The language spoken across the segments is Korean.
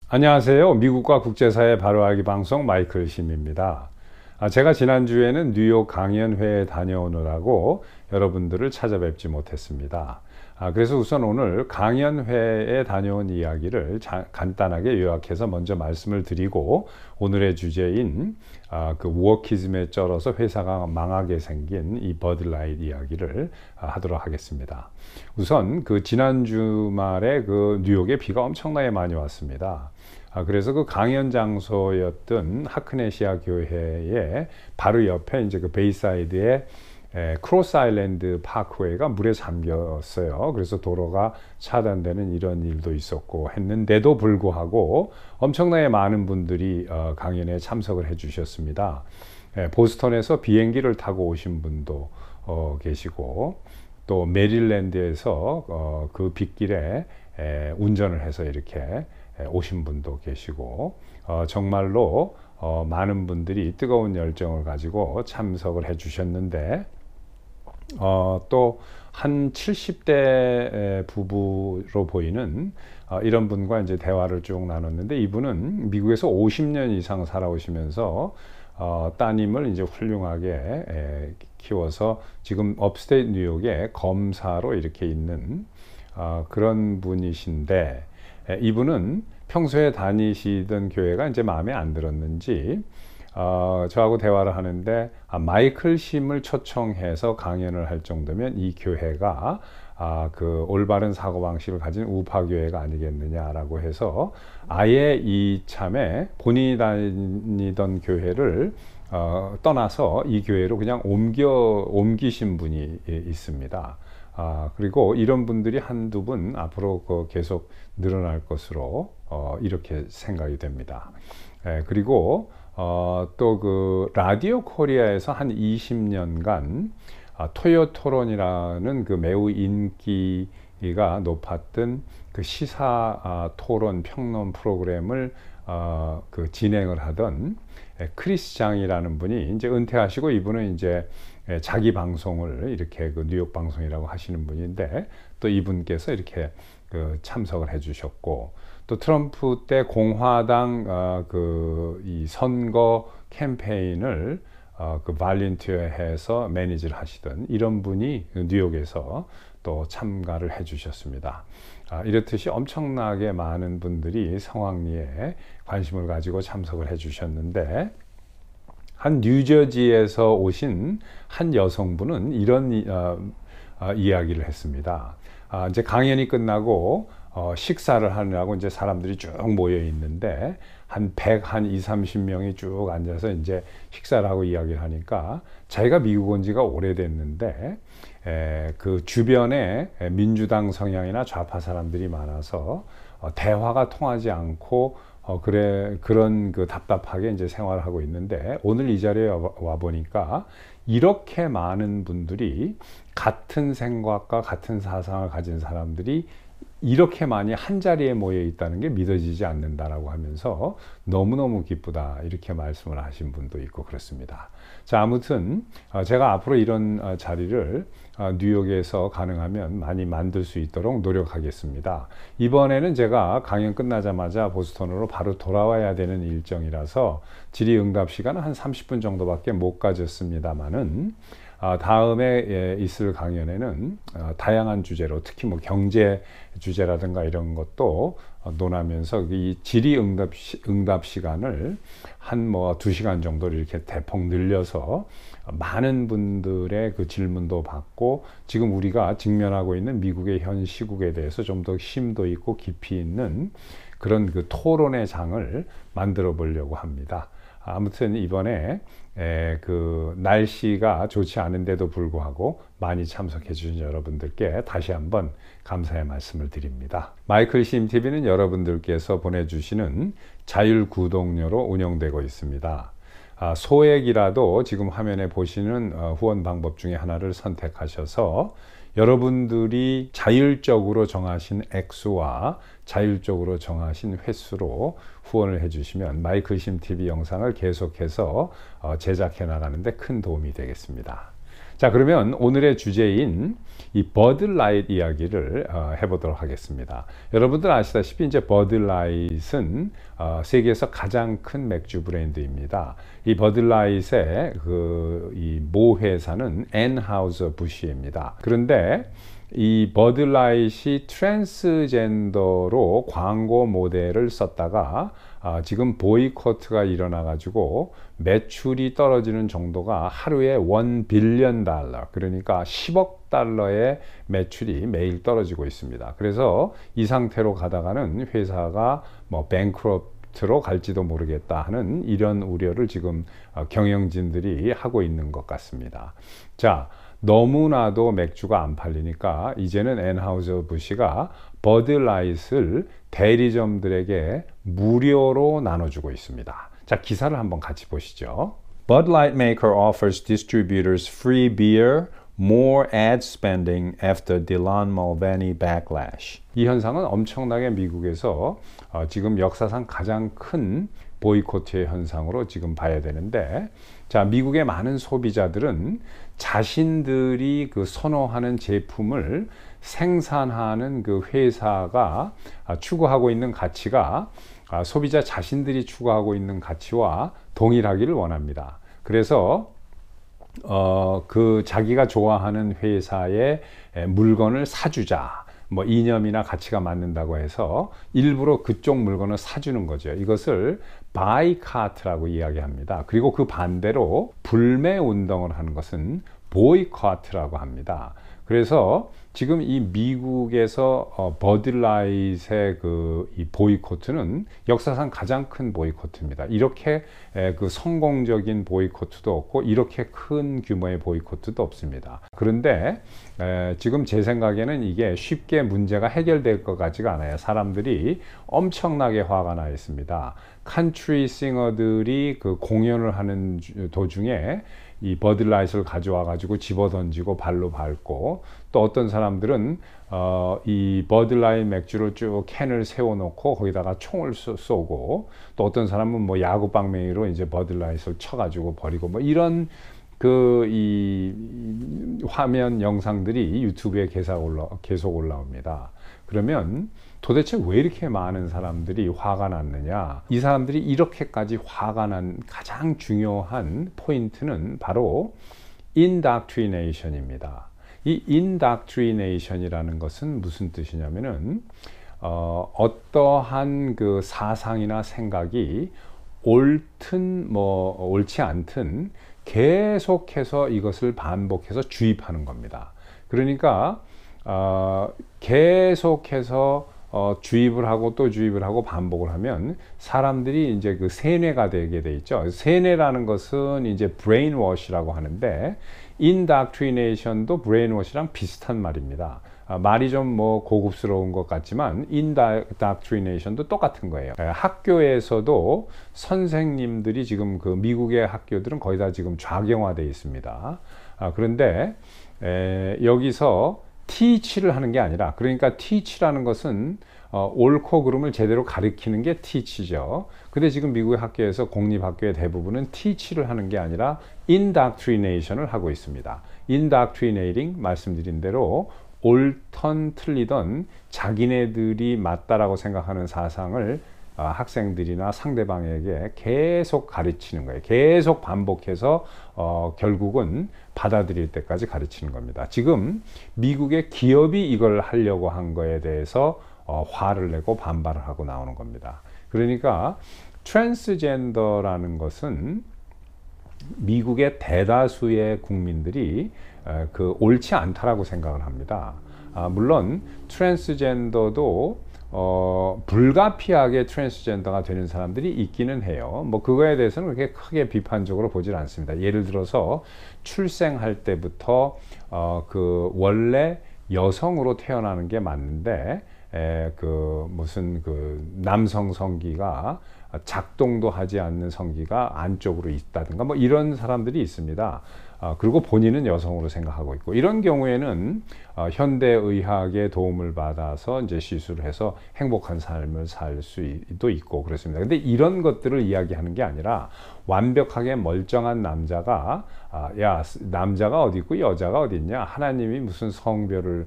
안녕하세요. 미국과 국제사회 바로알기 방송 마이클 심입니다. 제가 지난주에는 뉴욕 강연회에 다녀오느라고 여러분들을 찾아뵙지 못했습니다. 그래서 우선 오늘 강연회에 다녀온 이야기를 간단하게 요약해서 먼저 말씀을 드리고 오늘의 주제인 그 워키즘에 쩔어서 회사가 망하게 생긴 이 버드라이트 이야기를 하도록 하겠습니다. 우선 그 지난 주말에 그 뉴욕에 비가 엄청나게 많이 왔습니다. 그래서 그 강연 장소였던 하크네시아 교회의 바로 옆에 이제 그 베이사이드에 크로스 아일랜드 파크웨이가 물에 잠겼어요. 그래서 도로가 차단되는 이런 일도 있었고 했는데도 불구하고 엄청나게 많은 분들이 강연에 참석을 해 주셨습니다. 보스턴에서 비행기를 타고 오신 분도 계시고 또 메릴랜드에서 그 빗길에 운전을 해서 이렇게 오신 분도 계시고 정말로 많은 분들이 뜨거운 열정을 가지고 참석을 해 주셨는데 또 한 70대 부부로 보이는 이런 분과 이제 대화를 쭉 나눴는데 이분은 미국에서 50년 이상 살아오시면서 따님을 이제 훌륭하게 키워서 지금 업스테이트 뉴욕에 검사로 이렇게 있는 그런 분이신데 이분은 평소에 다니시던 교회가 이제 마음에 안 들었는지 저하고 대화를 하는데 마이클 심을 초청해서 강연을 할 정도면 이 교회가 그 올바른 사고방식을 가진 우파교회가 아니겠느냐라고 해서 아예 이참에 본인이 다니던 교회를 떠나서 이 교회로 그냥 옮기신 분이 있습니다. 그리고 이런 분들이 한두 분 앞으로 계속 늘어날 것으로 이렇게 생각이 됩니다. 그리고 또 그 라디오 코리아에서 한 20년간 토요토론이라는 그 매우 인기가 높았던 그 시사 토론 평론 프로그램을 그 진행을 하던 크리스 장이라는 분이 이제 은퇴하시고 이분은 이제 자기 방송을 이렇게 그 뉴욕 방송이라고 하시는 분인데 또 이분께서 이렇게 그 참석을 해주셨고 또 트럼프 때 공화당 그 이 선거 캠페인을 그 발렌티어해서 매니지를 하시던 이런 분이 뉴욕에서 또 참가를 해주셨습니다. 이렇듯이 엄청나게 많은 분들이 성황리에 관심을 가지고 참석을 해주셨는데 한 뉴저지에서 오신 한 여성분은 이런 이야기를 했습니다. 이제 강연이 끝나고 식사를 하느라고 이제 사람들이 쭉 모여 있는데 한 2, 30명이 쭉 앉아서 이제 식사를 하고 이야기를 하니까 자기가 미국 온 지가 오래됐는데 그 주변에 민주당 성향이나 좌파 사람들이 많아서 대화가 통하지 않고 그런 그 답답하게 이제 생활을 하고 있는데 오늘 이 자리에 와 보니까 이렇게 많은 분들이 같은 생각과 같은 사상을 가진 사람들이 이렇게 많이 한 자리에 모여 있다는 게 믿어지지 않는다라고 하면서 너무너무 기쁘다 이렇게 말씀을 하신 분도 있고 그렇습니다. 자, 아무튼 제가 앞으로 이런 자리를 뉴욕에서 가능하면 많이 만들 수 있도록 노력하겠습니다. 이번에는 제가 강연 끝나자마자 보스턴으로 바로 돌아와야 되는 일정이라서 질의응답 시간은 한 30분 정도밖에 못 가졌습니다만은 다음에 있을 강연에는 다양한 주제로 특히 뭐 경제 주제라든가 이런 것도 논하면서 이 질의응답 시간을 한 뭐 2시간 정도 이렇게 대폭 늘려서 많은 분들의 그 질문도 받고 지금 우리가 직면하고 있는 미국의 현 시국에 대해서 좀 더 심도 있고 깊이 있는 그런 그 토론의 장을 만들어 보려고 합니다. 아무튼 이번에 그 날씨가 좋지 않은데도 불구하고 많이 참석해 주신 여러분들께 다시 한번 감사의 말씀을 드립니다. 마이클 심 TV는 여러분들께서 보내주시는 자율 구독료로 운영되고 있습니다. 소액이라도 지금 화면에 보시는 후원 방법 중에 하나를 선택하셔서 여러분들이 자율적으로 정하신 액수와 자율적으로 정하신 횟수로 후원을 해주시면 마이클 심 TV 영상을 계속해서 제작해 나가는데 큰 도움이 되겠습니다. 자, 그러면 오늘의 주제인 이 버드라이트 이야기를 해보도록 하겠습니다. 여러분들 아시다시피 이제 버드라이트는 세계에서 가장 큰 맥주 브랜드입니다. 이 버드라이트의 이 모 회사는 앤하우저부시입니다. 그런데 이 버드라이트이 트랜스젠더로 광고 모델을 썼다가 지금 보이콧가 일어나 가지고 매출이 떨어지는 정도가 하루에 $1 빌리언, 그러니까 10억 달러의 매출이 매일 떨어지고 있습니다. 그래서 이 상태로 가다가는 회사가 뭐 뱅크럽트로 갈지도 모르겠다 하는 이런 우려를 지금 경영진들이 하고 있는 것 같습니다. 자, 너무나도 맥주가 안 팔리니까 이제는 앤하우저부시가 버드라이트를 대리점들에게 무료로 나눠주고 있습니다. 자, 기사를 한번 같이 보시죠. Bud Light maker offers distributors free beer, more ad spending after Dylan Mulvaney backlash. 이 현상은 엄청나게 미국에서 지금 역사상 가장 큰 보이콧의 현상으로 지금 봐야 되는데, 자, 미국의 많은 소비자들은 자신들이 그 선호하는 제품을 생산하는 그 회사가 추구하고 있는 가치가 소비자 자신들이 추구하고 있는 가치와 동일하기를 원합니다. 그래서 그 자기가 좋아하는 회사의 물건을 사주자, 뭐 이념이나 가치가 맞는다고 해서 일부러 그쪽 물건을 사주는 거죠. 이것을 바이카트라고 이야기합니다. 그리고 그 반대로 불매 운동을 하는 것은 보이콧이라고 합니다. 그래서 지금 이 미국에서 버드라이트의 이 보이콧은 역사상 가장 큰 보이콧입니다. 이렇게 그 성공적인 보이콧도 없고 이렇게 큰 규모의 보이콧도 없습니다. 그런데 지금 제 생각에는 이게 쉽게 문제가 해결될 것 같지가 않아요. 사람들이 엄청나게 화가 나 있습니다. 컨트리 싱어들이 그 공연을 하는 도중에 이 버드라이트를 가져와 가지고 집어 던지고 발로 밟고, 또 어떤 사람들은 이 버드라이트 맥주를 쭉 캔을 세워 놓고 거기다가 총을 쏘고, 또 어떤 사람은 뭐 야구 방망이로 이제 버드라이트를 쳐 가지고 버리고, 뭐 이런 이 화면 영상들이 유튜브에 계속 올라옵니다. 그러면 도대체 왜 이렇게 많은 사람들이 화가 났느냐? 이 사람들이 이렇게까지 화가 난 가장 중요한 포인트는 바로 indoctrination입니다. 이 indoctrination이라는 것은 무슨 뜻이냐면은 어떠한 그 사상이나 생각이 옳든 뭐 옳지 않든 계속해서 이것을 반복해서 주입하는 겁니다. 그러니까 계속해서 주입을 하고 또 주입을 하고 반복을 하면 사람들이 이제 그 세뇌가 되게 돼 있죠. 세뇌라는 것은 이제 brainwash라고 하는데, indoctrination도 brainwash랑 비슷한 말입니다. 말이 좀 뭐 고급스러운 것 같지만 indoctrination도 똑같은 거예요. 학교에서도 선생님들이 지금 그 미국의 학교들은 거의 다 지금 좌경화되어 있습니다. 그런데 여기서 teach를 하는 게 아니라, 그러니까 teach라는 것은 옳고 그름을 제대로 가르치는 게 teach죠. 근데 지금 미국의 학교에서 공립학교의 대부분은 teach를 하는 게 아니라 indoctrination을 하고 있습니다. indoctrinating, 말씀드린 대로 옳던 틀리던 자기네들이 맞다라고 생각하는 사상을 학생들이나 상대방에게 계속 가르치는 거예요. 계속 반복해서 결국은 받아들일 때까지 가르치는 겁니다. 지금 미국의 기업이 이걸 하려고 한 거에 대해서 화를 내고 반발을 하고 나오는 겁니다. 그러니까 트랜스젠더라는 것은 미국의 대다수의 국민들이 그 옳지 않다라고 생각을 합니다. 물론 트랜스젠더도 불가피하게 트랜스젠더가 되는 사람들이 있기는 해요. 뭐 그거에 대해서는 그렇게 크게 비판적으로 보질 않습니다. 예를 들어서 출생할 때부터 그 원래 여성으로 태어나는 게 맞는데 그 무슨 그 남성 성기가 작동도 하지 않는 성기가 안쪽으로 있다든가 뭐 이런 사람들이 있습니다. 그리고 본인은 여성으로 생각하고 있고, 이런 경우에는 현대의학의 도움을 받아서 이제 시술을 해서 행복한 삶을 살 수도 있고 그렇습니다. 근데 이런 것들을 이야기하는 게 아니라 완벽하게 멀쩡한 남자가 야, 남자가 어디 있고 여자가 어디 있냐, 하나님이 무슨 성별을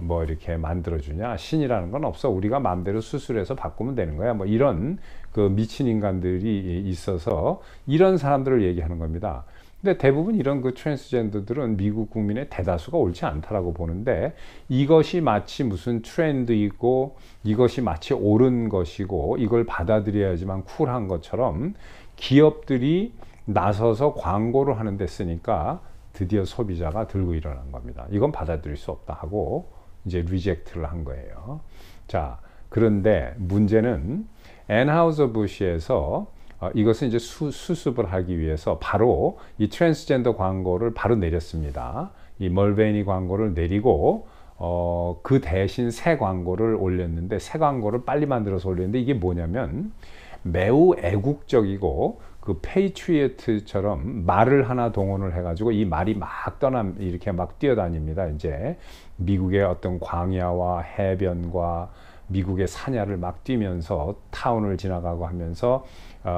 뭐 이렇게 만들어주냐, 신이라는 건 없어, 우리가 마음대로 수술해서 바꾸면 되는 거야, 뭐 이런 그 미친 인간들이 있어서 이런 사람들을 얘기하는 겁니다. 근데 대부분 이런 그 트랜스젠더들은 미국 국민의 대다수가 옳지 않다라고 보는데, 이것이 마치 무슨 트렌드이고 이것이 마치 옳은 것이고 이걸 받아들여야지만 쿨한 것처럼 기업들이 나서서 광고를 하는 데 쓰니까 드디어 소비자가 들고 일어난 겁니다. 이건 받아들일 수 없다 하고 이제 리젝트를 한 거예요. 자, 그런데 문제는 앤하우저부시에서 이것은 이제 수습을 하기 위해서 바로 이 트랜스젠더 광고를 바로 내렸습니다. 이 멀베니 광고를 내리고 그 대신 새 광고를 올렸는데, 새 광고를 빨리 만들어서 올렸는데, 이게 뭐냐면 매우 애국적이고 그 페이트리어트처럼 말을 하나 동원을 해가지고 이 말이 막 이렇게 막 뛰어다닙니다. 이제 미국의 어떤 광야와 해변과 미국의 산야를 막 뛰면서 타운을 지나가고 하면서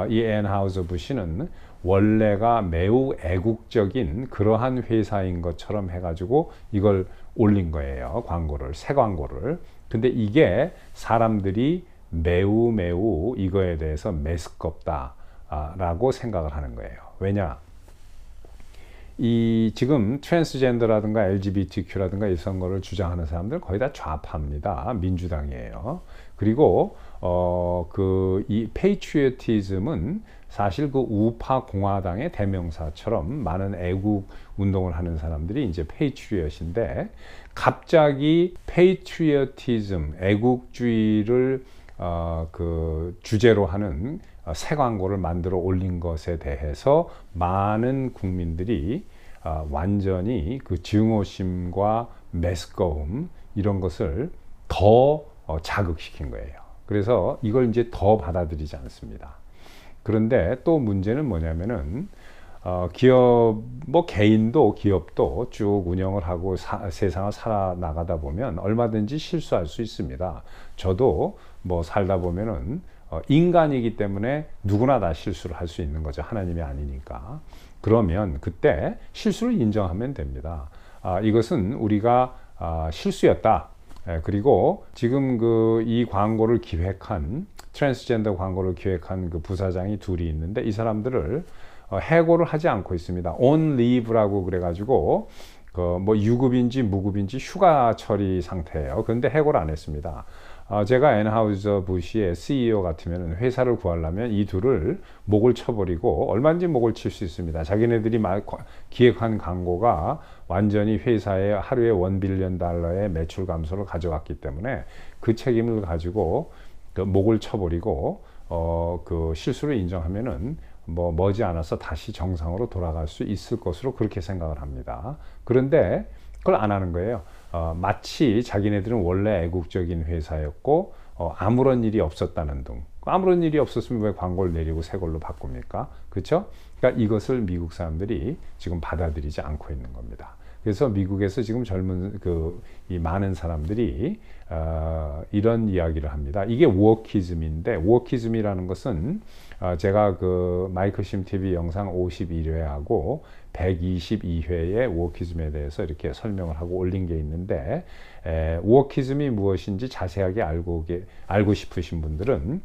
이 앤하우저부시는 원래가 매우 애국적인 그러한 회사인 것처럼 해가지고 이걸 올린 거예요. 광고를, 새 광고를. 근데 이게 사람들이 매우 이거에 대해서 메스껍다 라고 생각을 하는 거예요. 왜냐? 이 지금 트랜스젠더라든가 LGBTQ라든가 이런 거를 주장하는 사람들 거의 다 좌파입니다. 민주당이에요. 그리고 이 페이트리어티즘은 사실 그 우파 공화당의 대명사처럼 많은 애국 운동을 하는 사람들이 이제 페이트리엇인데, 갑자기 페이트리어티즘, 애국주의를 그 주제로 하는 새 광고를 만들어 올린 것에 대해서 많은 국민들이 완전히 그 증오심과 메스꺼움 이런 것을 더 자극시킨 거예요. 그래서 이걸 이제 더 받아들이지 않습니다. 그런데 또 문제는 뭐냐면은 기업, 뭐 개인도 기업도 쭉 운영을 하고 세상을 살아나가다 보면 얼마든지 실수할 수 있습니다. 저도 뭐 살다 보면은 인간이기 때문에 누구나 다 실수를 할 수 있는 거죠. 하나님이 아니니까. 그러면 그때 실수를 인정하면 됩니다. 이것은 우리가 실수였다. 그리고 지금 이 광고를 기획한, 트랜스젠더 광고를 기획한 그 부사장이 둘이 있는데, 이 사람들을 해고를 하지 않고 있습니다. on leave라고 그래가지고 뭐 유급인지 무급인지 휴가 처리 상태예요. 그런데 해고를 안 했습니다. 제가 앤하우저부시의 CEO 같으면 회사를 구하려면 이 둘을 목을 쳐버리고 얼마든지 목을 칠 수 있습니다. 자기네들이 기획한 광고가 완전히 회사의 하루에 $1 빌리언의 매출 감소를 가져왔기 때문에 그 책임을 가지고 그 목을 쳐버리고 그 실수를 인정하면은 뭐 머지않아서 다시 정상으로 돌아갈 수 있을 것으로 그렇게 생각을 합니다. 그런데 그걸 안 하는 거예요. 마치 자기네들은 원래 애국적인 회사였고 아무런 일이 없었다는 둥. 아무런 일이 없었으면 왜 광고를 내리고 새 걸로 바꿉니까? 그렇죠? 그러니까 이것을 미국 사람들이 지금 받아들이지 않고 있는 겁니다. 그래서 미국에서 지금 젊은 이 많은 사람들이 이런 이야기를 합니다. 이게 워키즘인데, 워키즘이라는 것은 제가 그 마이클 심 TV 영상 51회하고 122회의 워키즘에 대해서 이렇게 설명을 하고 올린 게 있는데, 워키즘이 무엇인지 자세하게 알고 싶으신 분들은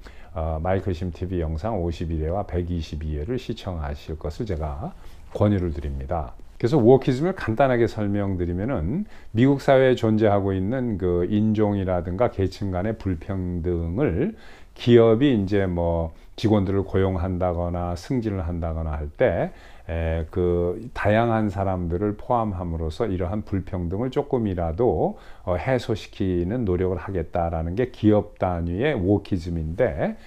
마이클 심 TV 영상 51회와 122회를 시청하실 것을 제가 권유를 드립니다. 그래서 워키즘을 간단하게 설명드리면은 미국 사회에 존재하고 있는 그 인종이라든가 계층 간의 불평등을 기업이 이제 뭐 직원들을 고용한다거나 승진을 한다거나 할 때 그 다양한 사람들을 포함함으로써 이러한 불평등을 조금이라도 해소시키는 노력을 하겠다라는 게 기업 단위의 워키즘인데,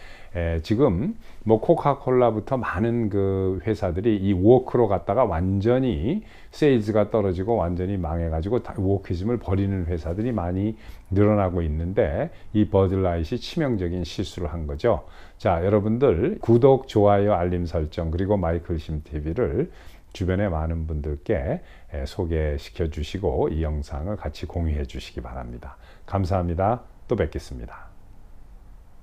지금 뭐 코카콜라부터 많은 그 회사들이 이 워크로 갔다가 완전히 세일즈가 떨어지고 완전히 망해가지고 워크이즘을 버리는 회사들이 많이 늘어나고 있는데, 이 버드라이트이 치명적인 실수를 한 거죠. 자, 여러분들 구독, 좋아요, 알림 설정, 그리고 마이클심 TV를 주변에 많은 분들께 소개시켜 주시고 이 영상을 같이 공유해 주시기 바랍니다. 감사합니다. 또 뵙겠습니다.